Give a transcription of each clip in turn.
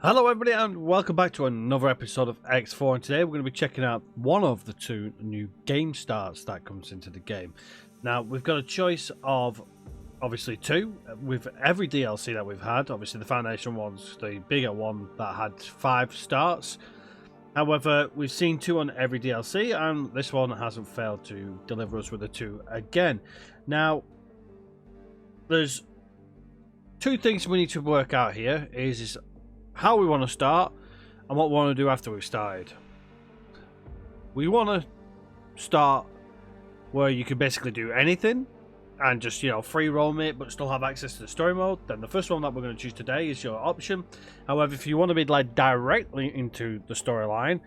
Hello everybody and welcome back to another episode of X4, and today we're going to be checking out one of the two new game starts that comes into the game. Now we've got a choice of obviously two with every DLC that we've had. Obviously the Foundation one's the bigger one that had 5 starts. However, we've seen 2 on every DLC and this one hasn't failed to deliver us with the 2 again. Now there's 2 things we need to work out here is how we want to start and what we want to do after we've started. We want to start where you can basically do anything and just, free roam it but still have access to the story mode. Then the first one that we're going to choose today is your option. However, if you want to be directly into the storyline,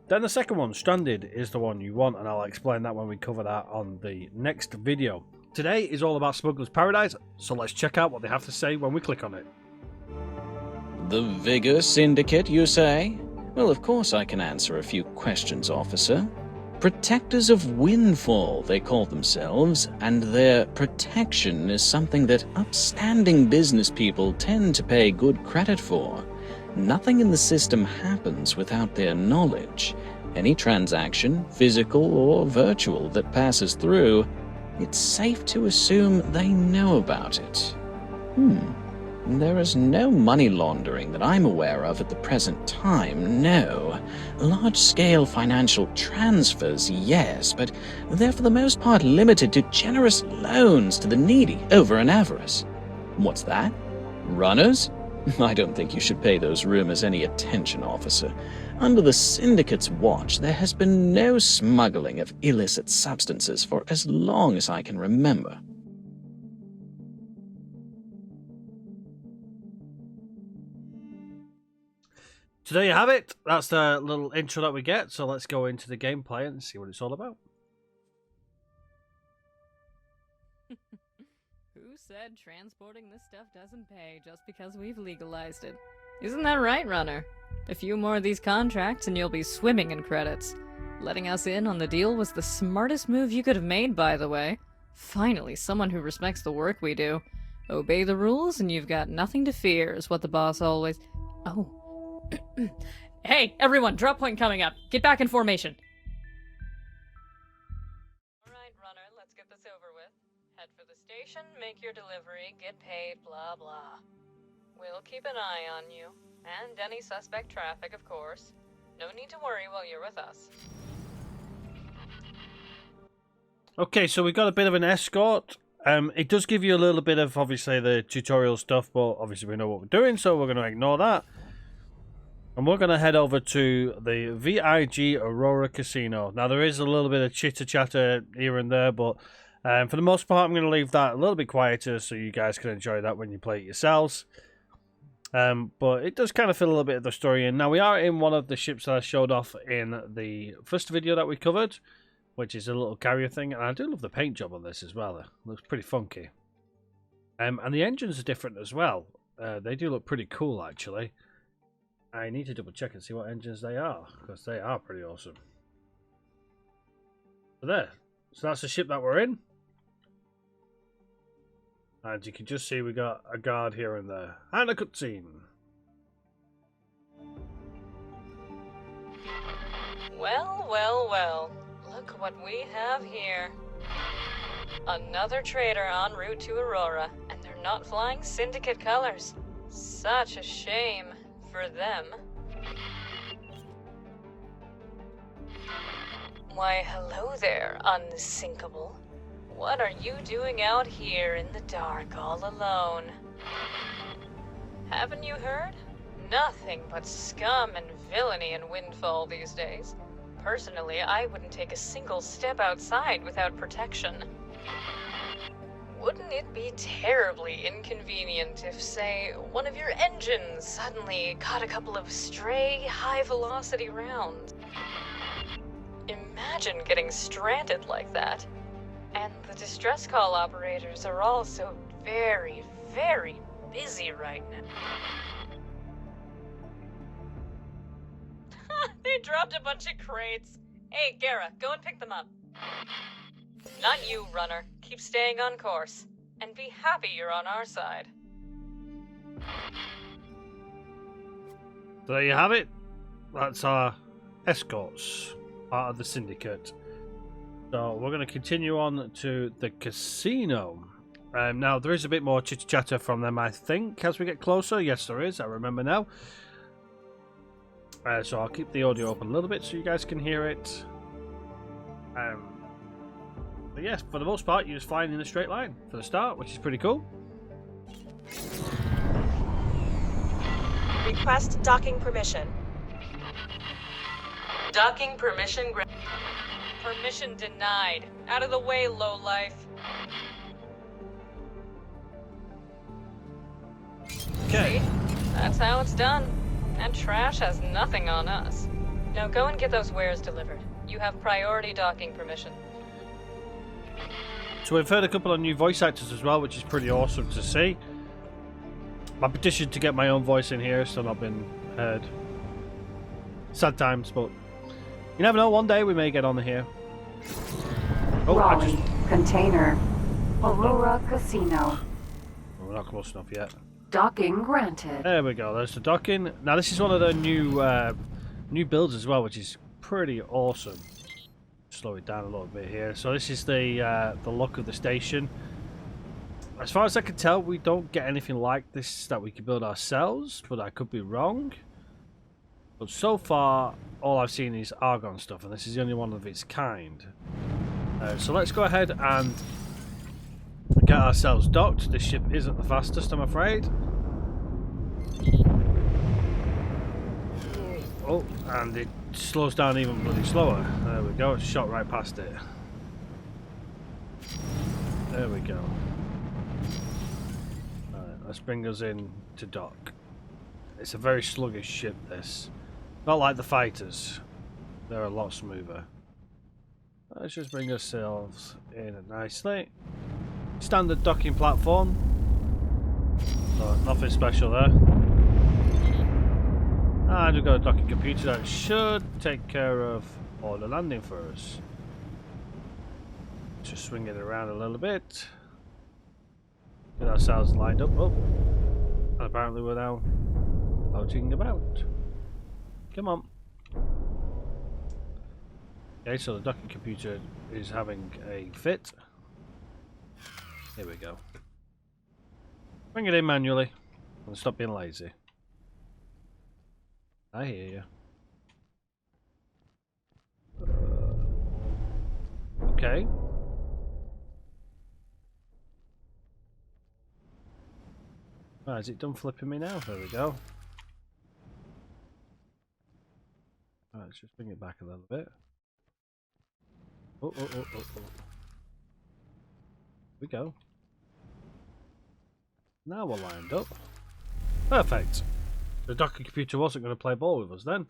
then the second one, Stranded, is the one you want, and I'll explain that when we cover that on the next video. Today is all about Smugglers Paradise, so let's check out what they have to say when we click on it. The Vigor Syndicate, you say? Well, of course I can answer a few questions, officer. Protectors of Windfall, they call themselves, and their protection is something that upstanding business people tend to pay good credit for. Nothing in the system happens without their knowledge. Any transaction, physical or virtual, that passes through, it's safe to assume they know about it. There is no money laundering that I'm aware of at the present time, no. Large-scale financial transfers, yes, but they're for the most part limited to generous loans to the needy over in Avarice. What's that? Runners? I don't think you should pay those rumors any attention, officer. Under the Syndicate's watch, there has been no smuggling of illicit substances for as long as I can remember. So there you have it. That's the little intro that we get. So let's go into the gameplay and see what it's all about. Who said transporting this stuff doesn't pay just because we've legalized it? Isn't that right, Runner? A few more of these contracts and you'll be swimming in credits. Letting us in on the deal was the smartest move you could have made, by the way. Finally, someone who respects the work we do. Obey the rules and you've got nothing to fear, is what the boss always... Oh. Hey, everyone, drop point coming up. Get back in formation. Alright, Runner, let's get this over with. Head for the station, make your delivery, get paid, blah blah. We'll keep an eye on you. And any suspect traffic, of course. No need to worry while you're with us. Okay, so we got a bit of an escort. It does give you a little bit of, obviously, the tutorial stuff, but obviously we know what we're doing, so we're going to ignore that. And we're going to head over to the VIG Aurora Casino. Now, there is a little bit of chitter-chatter here and there, but for the most part, I'm going to leave that a little bit quieter so you guys can enjoy that when you play it yourselves. But it does kind of fit a little bit of the story in. Now, we are in one of the ships that I showed off in the first video that we covered, which is a little carrier thing. And I do love the paint job on this as well. It looks pretty funky. And the engines are different as well. They do look pretty cool, actually. I need to double check and see what engines they are, because they are pretty awesome. So there. So that's the ship that we're in. And you can just see we got a guard here and there. And a cutscene. Well, well, well. Look what we have here. Another trader en route to Aurora, and they're not flying Syndicate colors. Such a shame. For them. Why, hello there, unsinkable. What are you doing out here in the dark all alone? Haven't you heard? Nothing but scum and villainy in Windfall these days. Personally, I wouldn't take a single step outside without protection. Wouldn't it be terribly inconvenient if, say, one of your engines suddenly caught a couple of stray, high-velocity rounds? Imagine getting stranded like that. And the distress call operators are all so very, very busy right now. They dropped a bunch of crates. Hey, Gara, go and pick them up. Not you, Runner. Keep staying on course. And be happy you're on our side. So there you have it. That's our escorts, part of the Syndicate. So we're going to continue on to the casino. Now, there is a bit more chitter-chatter from them, I think, as we get closer. Yes, there is. I remember now. So I'll keep the audio up a little bit so you guys can hear it. But yes, for the most part, you're just flying in a straight line for the start, which is pretty cool. Request docking permission. Docking permission permission denied. Out of the way, lowlife. Okay. See? That's how it's done. And trash has nothing on us. Now go and get those wares delivered. You have priority docking permission. So we've heard a couple of new voice actors as well, which is pretty awesome to see. My petition to get my own voice in here has still not been heard. Sad times, but you never know. One day we may get on here. Oh, Raleigh, container, Aurora Casino. We're not close enough yet. Docking granted. There we go. There's the docking. Now this is one of the new builds as well, which is pretty awesome. Slow it down a little bit here. So this is the look of the station. As far as I can tell, we don't get anything like this that we can build ourselves, but I could be wrong. But so far, all I've seen is Argon stuff, and this is the only one of its kind. So let's go ahead and get ourselves docked. This ship isn't the fastest, I'm afraid. Oh, and it slows down even bloody slower. There we go, it's shot right past it. There we go. Alright, let's bring us in to dock. It's a very sluggish ship, this. Not like the fighters. They're a lot smoother. Let's just bring ourselves in nicely. Standard docking platform. No, nothing special there. And we've got a docking computer that should take care of all the landing for us. Just swing it around a little bit. Get ourselves lined up. Oh, and apparently we're now floating about. Come on. Okay, so the docking computer is having a fit. Here we go. Bring it in manually and stop being lazy. I hear you. Okay. Right, is it done flipping me now? There we go. Right, let's just bring it back a little bit. Oh. Here we go. Now we're lined up. Perfect. The docking computer wasn't going to play ball with us then.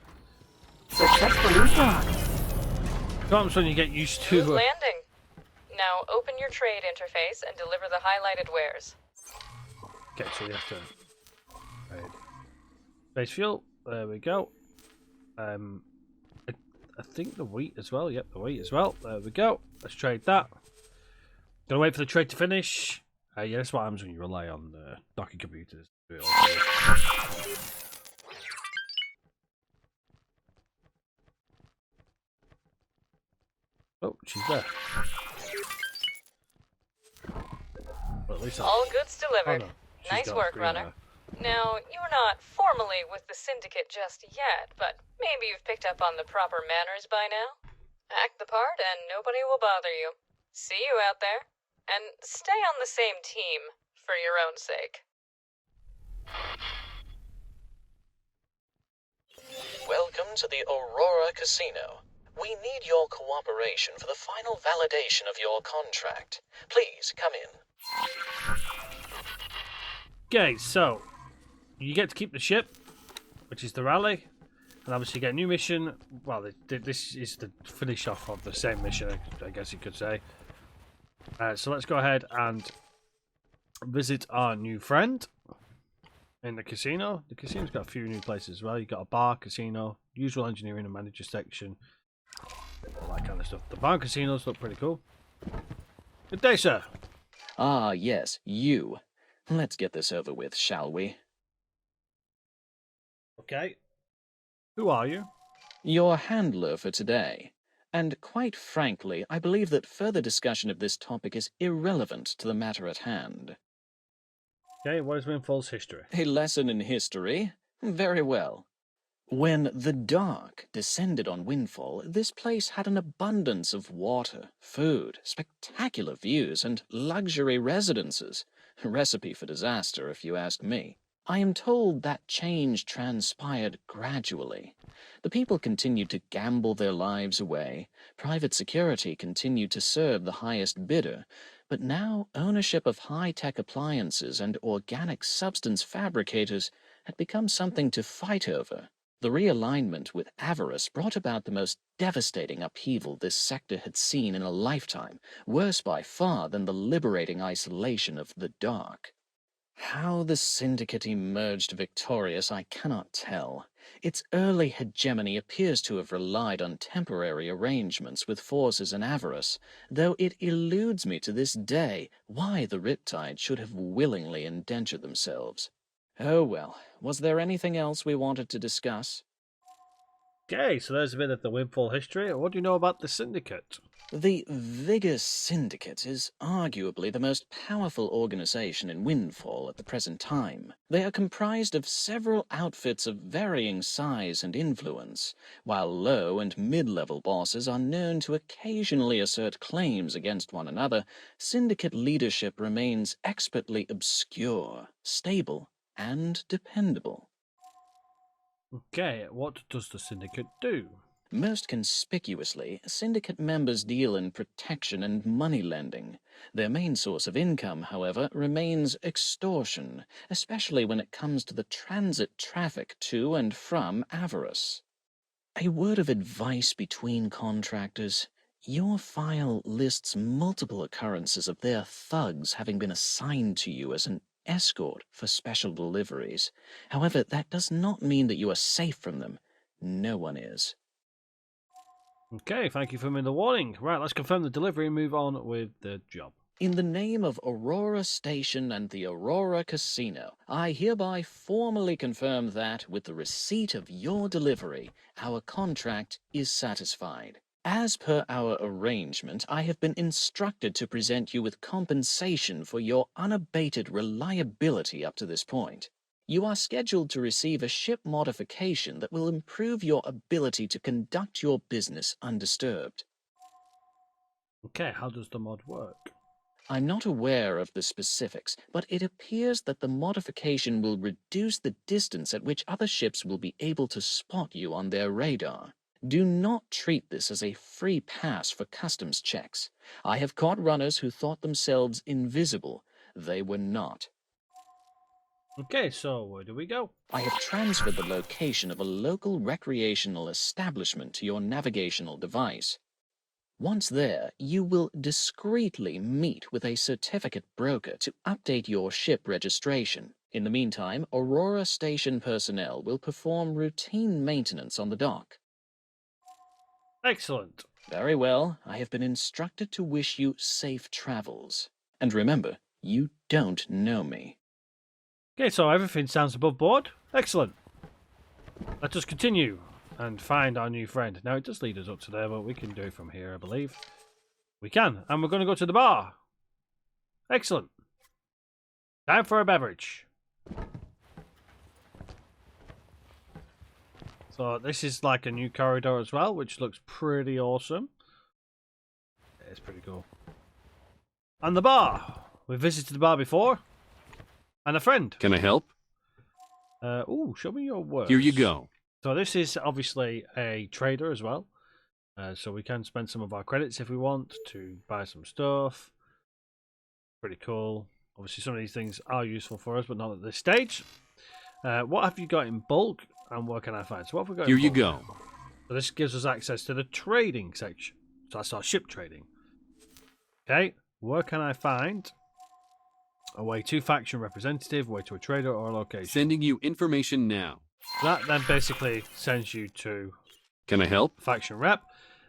Successfully docked. Comes when you get used to. Smooth landing. Now open your trade interface and deliver the highlighted wares. Okay, so you have to. Right. Base fuel. There we go. I think the wheat as well. Yep, the wheat as well. There we go. Let's trade that. Gonna wait for the trade to finish. Yeah, that's what happens when you rely on docking computers. Oh, she's there. Well, at least All goods delivered. Oh, no. Nice work, runner. Now, you're not formally with the Syndicate just yet, but maybe you've picked up on the proper manners by now. Act the part and nobody will bother you. See you out there. And stay on the same team, for your own sake. Welcome to the Aurora Casino. We need your cooperation for the final validation of your contract. Please come in. Okay, so you get to keep the ship, which is the rally, and obviously get a new mission. Well, this is the finish off of the same mission, I guess you could say. So let's go ahead and visit our new friend in the casino. The casino's got a few new places as well. You've got a bar, casino, usual engineering and manager section, all that kind of stuff. The bar and casinos look pretty cool. Good day, sir. Ah, yes, you. Let's get this over with, shall we? Okay. Who are you? Your handler for today. And quite frankly, I believe that further discussion of this topic is irrelevant to the matter at hand. Okay, what is Windfall's history? A lesson in history? Very well. When the dark descended on Windfall, this place had an abundance of water, food, spectacular views, and luxury residences. A recipe for disaster, if you ask me. I am told that change transpired gradually. The people continued to gamble their lives away, private security continued to serve the highest bidder, but now ownership of high-tech appliances and organic substance fabricators had become something to fight over. The realignment with Avarice brought about the most devastating upheaval this sector had seen in a lifetime, worse by far than the liberating isolation of the dark. How the Syndicate emerged victorious I cannot tell. Its early hegemony appears to have relied on temporary arrangements with forces in Avarice, though it eludes me to this day why the Riptide should have willingly indentured themselves. Oh well, was there anything else we wanted to discuss? Okay, so there's a bit of the Windfall history. What do you know about the Syndicate? The Vigor Syndicate is arguably the most powerful organization in Windfall at the present time. They are comprised of several outfits of varying size and influence, while low and mid-level bosses are known to occasionally assert claims against one another. Syndicate leadership remains expertly obscure, stable, and dependable. Okay, what does the Syndicate do? Most conspicuously, Syndicate members deal in protection and money lending. Their main source of income, however, remains extortion, especially when it comes to the transit traffic to and from Avarice. A word of advice between contractors. Your file lists multiple occurrences of their thugs having been assigned to you as an escort for special deliveries. However, that does not mean that you are safe from them. No one is. Okay, thank you for me the warning. Right, let's confirm the delivery and move on with the job. In the name of Aurora Station and the Aurora Casino, I hereby formally confirm that, with the receipt of your delivery, our contract is satisfied. As per our arrangement, I have been instructed to present you with compensation for your unabated reliability up to this point. You are scheduled to receive a ship modification that will improve your ability to conduct your business undisturbed. Okay, how does the mod work? I'm not aware of the specifics, but it appears that the modification will reduce the distance at which other ships will be able to spot you on their radar. Do not treat this as a free pass for customs checks. I have caught runners who thought themselves invisible. They were not. Okay, so where do we go? I have transferred the location of a local recreational establishment to your navigational device. Once there, you will discreetly meet with a certificate broker to update your ship registration. In the meantime, Aurora Station personnel will perform routine maintenance on the dock. Excellent. Very well. I have been instructed to wish you safe travels. And remember, you don't know me. Okay, so everything sounds above board. Excellent. Let us continue and find our new friend. Now, it does lead us up to there, but we can do it from here, I believe. We can. And we're going to go to the bar. Excellent. Time for a beverage. So this is like a new corridor as well, which looks pretty awesome. It's pretty cool. And the bar. We've visited the bar before. And a friend. Can I help? Ooh, show me your work. Here you go. So this is obviously a trader as well. So we can spend some of our credits if we want to buy some stuff. Pretty cool. Obviously some of these things are useful for us, but not at this stage. What have you got in bulk and what can I find? So what have we got Here in you bulk? go. So this gives us access to the trading section. So that's our ship trading. Okay, where can I find a way to faction representative, way to a trader, or a location? Sending you information now. That then basically sends you to Can I help? faction rep.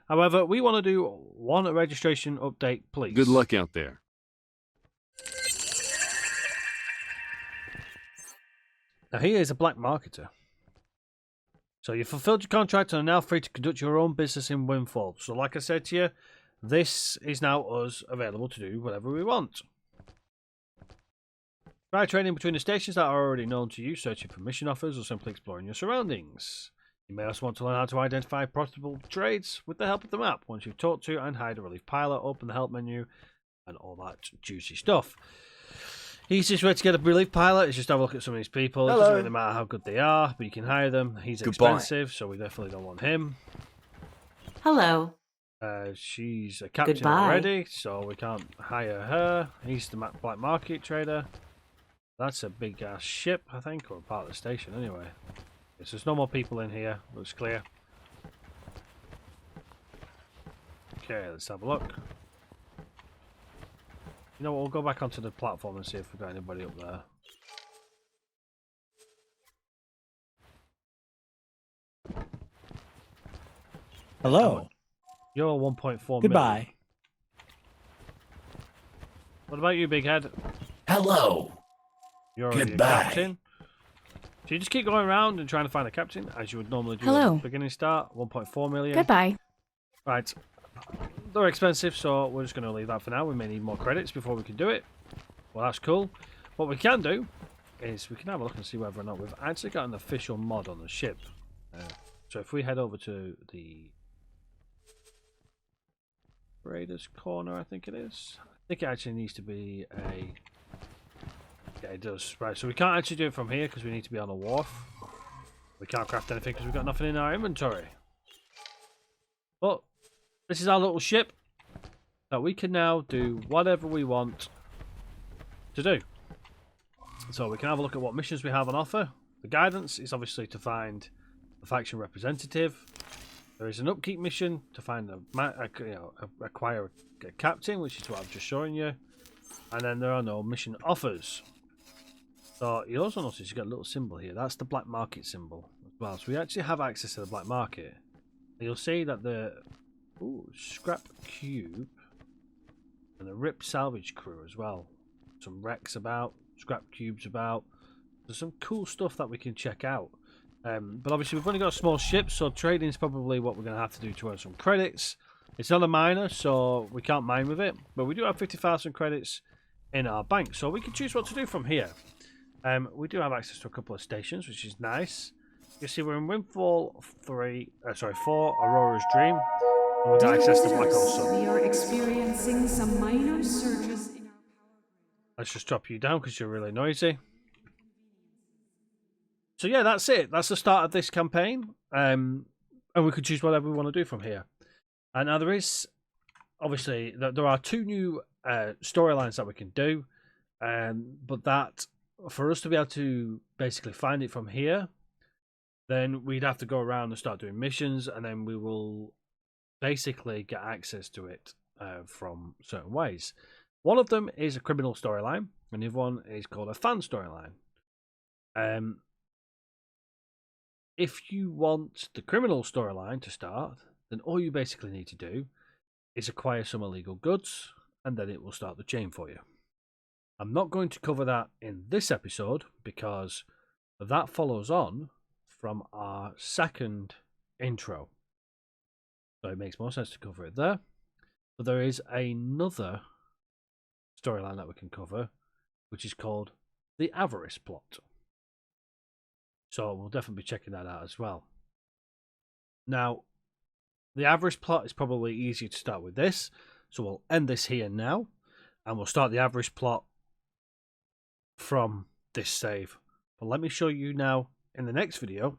However, we want to do one registration update, please. Good luck out there. Now he is a black marketer. So you fulfilled your contract and are now free to conduct your own business in Windfall. So like I said to you, this is now us available to do whatever we want. Try trading between the stations that are already known to you, searching for mission offers or simply exploring your surroundings. You may also want to learn how to identify profitable trades with the help of the map. Once you've talked to and hired a relief pilot, open the help menu and all that juicy stuff. Easiest way to get a relief pilot is just have a look at some of these people. It doesn't really matter how good they are, but you can hire them. He's expensive, so we definitely don't want him. Hello. She's a captain already, so we can't hire her. He's the black market trader. That's a big ass ship, I think, or part of the station anyway. Yes, there's no more people in here. Looks clear. Okay, let's have a look. You know what, we'll go back onto the platform and see if we've got anybody up there. Hello. You're 1.4 Goodbye. million. What about you, big head? Hello. You're already a Goodbye. captain. So you just keep going around and trying to find a captain, as you would normally do Hello. at the beginning start. 1.4 million. Goodbye. Right. They're expensive, so we're just going to leave that for now. We may need more credits before we can do it. Well, that's cool. What we can do is we can have a look and see whether or not we've actually got an official mod on the ship. So if we head over to the Raiders Corner, I think it is. I think it actually needs to be a... Yeah, it does. Right, so we can't actually do it from here because we need to be on a wharf. We can't craft anything because we've got nothing in our inventory. But this is our little ship that we can now do whatever we want to do. So we can have a look at what missions we have on offer. The guidance is obviously to find a faction representative. There is an upkeep mission to find acquire a captain, which is what I've just shown you. And then there are no mission offers. So you also notice you got a little symbol here. That's the black market symbol as well. So we actually have access to the black market. You'll see that the scrap cube and the rip salvage crew as well. Some wrecks about, scrap cubes about. There's some cool stuff that we can check out. But obviously we've only got a small ship, so trading is probably what we're going to have to do to earn some credits. It's not a miner, so we can't mine with it. But we do have 50,000 credits in our bank, so we can choose what to do from here. We do have access to a couple of stations, which is nice. You see, we're in Windfall 4, Aurora's Dream, and we've got access to Black also. We are experiencing some minor surges in our power grid. Let's just drop you down because you're really noisy. So yeah, that's it. That's the start of this campaign, and we could choose whatever we want to do from here. And now there is, obviously, there are 2 new storylines that we can do, but that for us to be able to basically find it from here, then we'd have to go around and start doing missions, and then we will basically get access to it from certain ways. One of them is a criminal storyline, and the other one is called a fan storyline. If you want the criminal storyline to start, then all you basically need to do is acquire some illegal goods, and then it will start the chain for you. I'm not going to cover that in this episode because that follows on from our second intro. So it makes more sense to cover it there. But there is another storyline that we can cover, which is called the Avarice plot. So we'll definitely be checking that out as well. Now, the Avarice plot is probably easier to start with this, so we'll end this here now, and we'll start the Avarice plot from this save. But let me show you now, in the next video,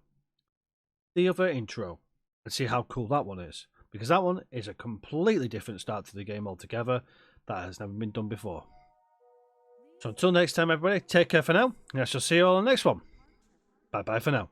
the other intro, and see how cool that one is. Because that one is a completely different start to the game altogether, that has never been done before. So until next time, everybody, take care for now, and I shall see you all on the next one. Bye bye for now.